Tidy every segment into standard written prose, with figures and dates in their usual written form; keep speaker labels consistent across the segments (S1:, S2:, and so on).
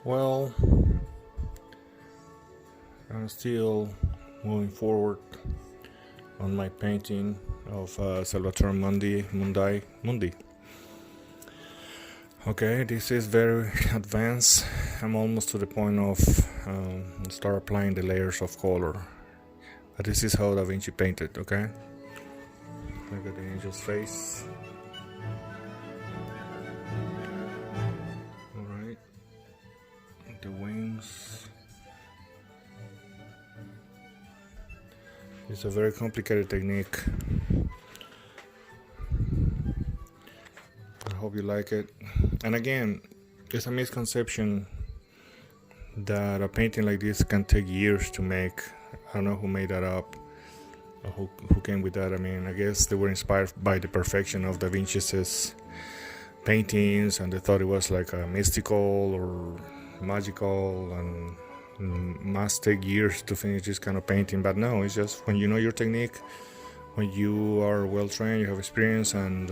S1: Well, I'm still moving forward on my painting of Salvatore Mundi. Okay, this is very advanced. I'm almost to the point of start applying the layers of color. But this is how Da Vinci painted, okay? Look at the angel's face. Alright. The wings. It's a very complicated technique. I hope you like it. And again, it's a misconception that a painting like this can take years to make. I don't know who made that up, or who came with that. I mean, I guess they were inspired by the perfection of Da Vinci's paintings, and they thought it was like a mystical or magical, and must take years to finish this kind of painting. But no, it's just when you know your technique, when you are well trained, you have experience and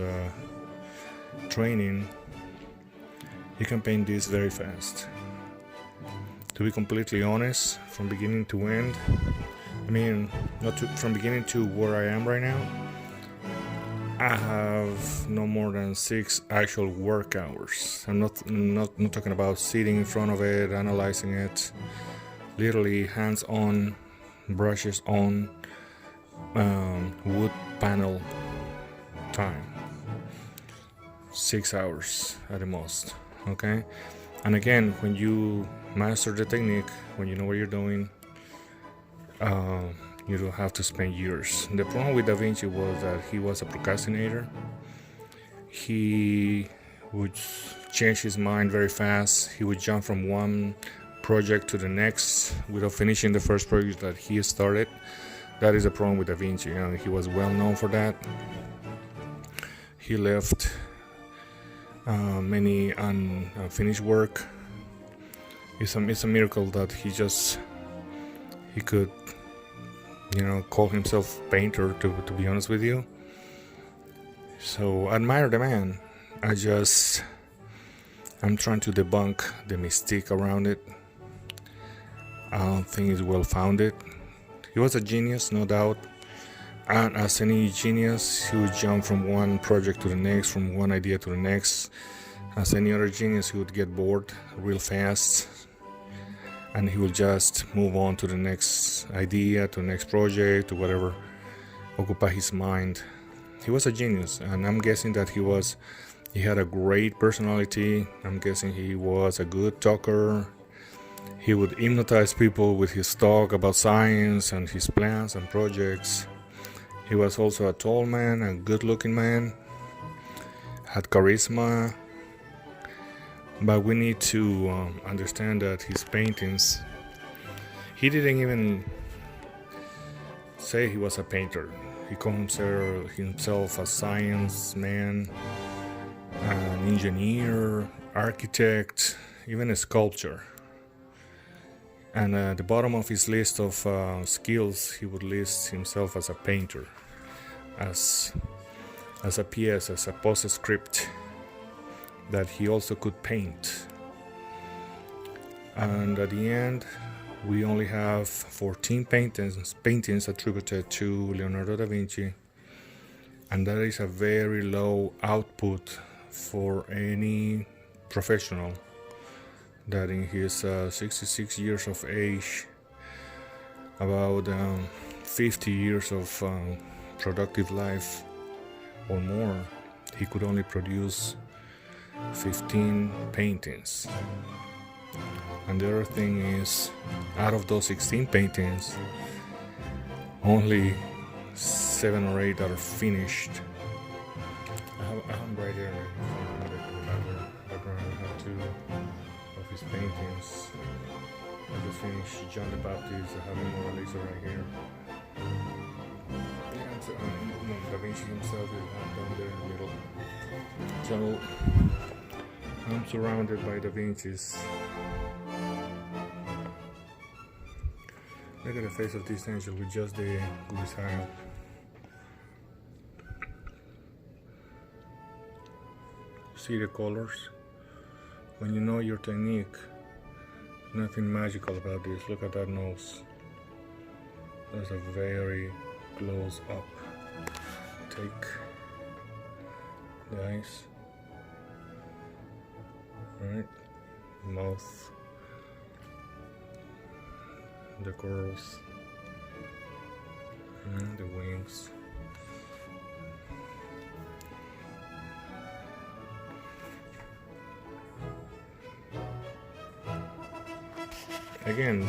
S1: training, you can paint this very fast. To be completely honest, from beginning to end, I mean, from beginning to where I am right now, I have no more than 6 actual work hours. I'm not talking about sitting in front of it, analyzing it. Literally hands-on, brushes on, wood panel time. 6 hours at the most. Okay, and again, when you master the technique, when you know what you're doing, you don't have to spend years. The problem with Da Vinci was that he was a procrastinator. He would change his mind very fast. He would jump from one project to the next without finishing the first project that he started. That is a problem with Da Vinci. He was well known for that. He left many unfinished work. It's a miracle that he could call himself painter, to be honest with you. So I admire the man. I'm trying to debunk the mystique around it. I don't think it's well founded. He was a genius, no doubt, and as any genius, he would jump from one project to the next, from one idea to the next. As any other genius, he would get bored real fast, and he would just move on to the next idea, to the next project, to whatever occupy his mind. He was a genius, and I'm guessing that he had a great personality. I'm guessing he was a good talker. He would hypnotize people with his talk about science and his plans and projects. He was also a tall man, a good-looking man, had charisma. But we need to understand that his paintings, he didn't even say he was a painter. He called himself a science man, an engineer, architect, even a sculptor. And at the bottom of his list of skills, he would list himself as a painter, as a PS, as a postscript, that he also could paint. And at the end, we only have 14 paintings attributed to Leonardo da Vinci, and that is a very low output for any professional that in his 66 years of age, about 50 years of productive life or more, he could only produce 15 paintings. And the other thing is, out of those 16 paintings, only 7 or 8 are finished. I have right here in the background. I have 2 of his paintings. I just finished John the Baptist. I have Mona Lisa right here. Da Vinci himself is down there in the middle. So I'm surrounded by Da Vinci's. Look at the face of this angel with just the goose eye up. See the colors? When you know your technique, Nothing magical about this. Look at that nose. That's a very close up take. The eyes. Right. Mouth. The curls. And the wings. Again,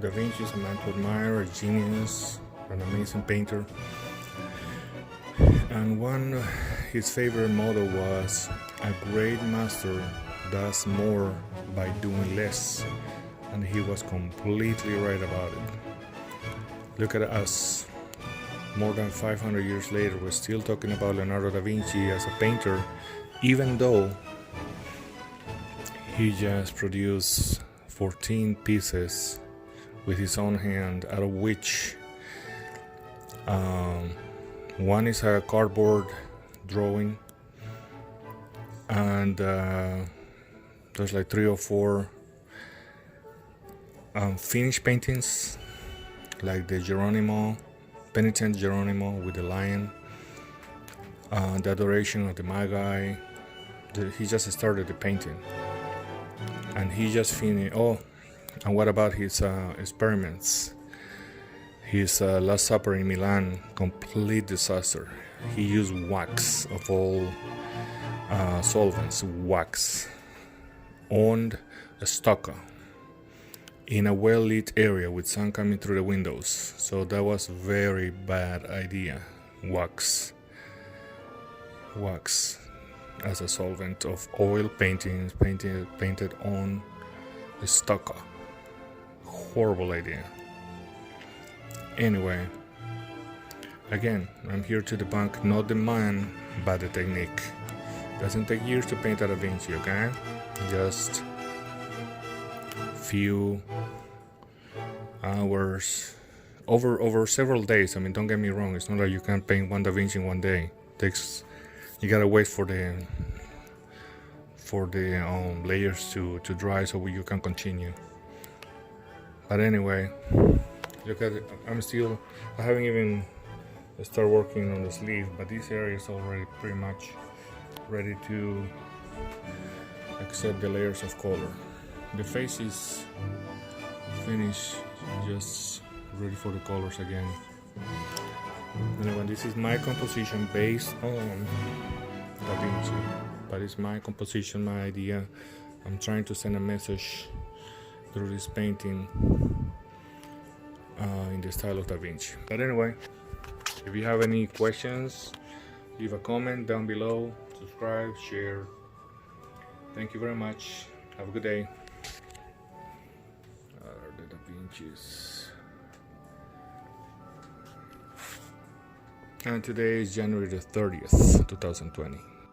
S1: Da Vinci is a man to admire, a genius, an amazing painter. And his favorite motto was, "A great master does more by doing less." And he was completely right about it. Look at us. More than 500 years later, we're still talking about Leonardo da Vinci as a painter, even though he just produced 14 pieces with his own hand, out of which one is a cardboard drawing, and there's like 3 or 4 finished paintings, like the Geronimo, Penitent Geronimo with the lion, the Adoration of the Magi. He just started the painting, and he just finished. Oh, and what about his experiments? His Last Supper in Milan, complete disaster. He used wax of all solvents, wax, on a stucco in a well-lit area with sun coming through the windows. So that was a very bad idea. Wax as a solvent of oil paintings, painted on the stucco. Horrible idea. Anyway, again, I'm here to debunk not the man, but the technique. Doesn't take years to paint a Da Vinci, okay? Just few hours, over several days. I mean, don't get me wrong. It's not like you can paint one Da Vinci in one day. You gotta wait for the layers to dry so you can continue. But anyway, look at it. I haven't even started working on the sleeve, but this area is already pretty much ready to accept the layers of color. The face is finished, just ready for the colors again. Anyway, this is my composition based on Da Vinci, but it's my composition, my idea. I'm trying to send a message through this painting in the style of Da Vinci. But anyway, if you have any questions, leave a comment down below, subscribe, share. Thank you very much. Have a good day. The Da Vinci's. And today is January the 30th, 2020.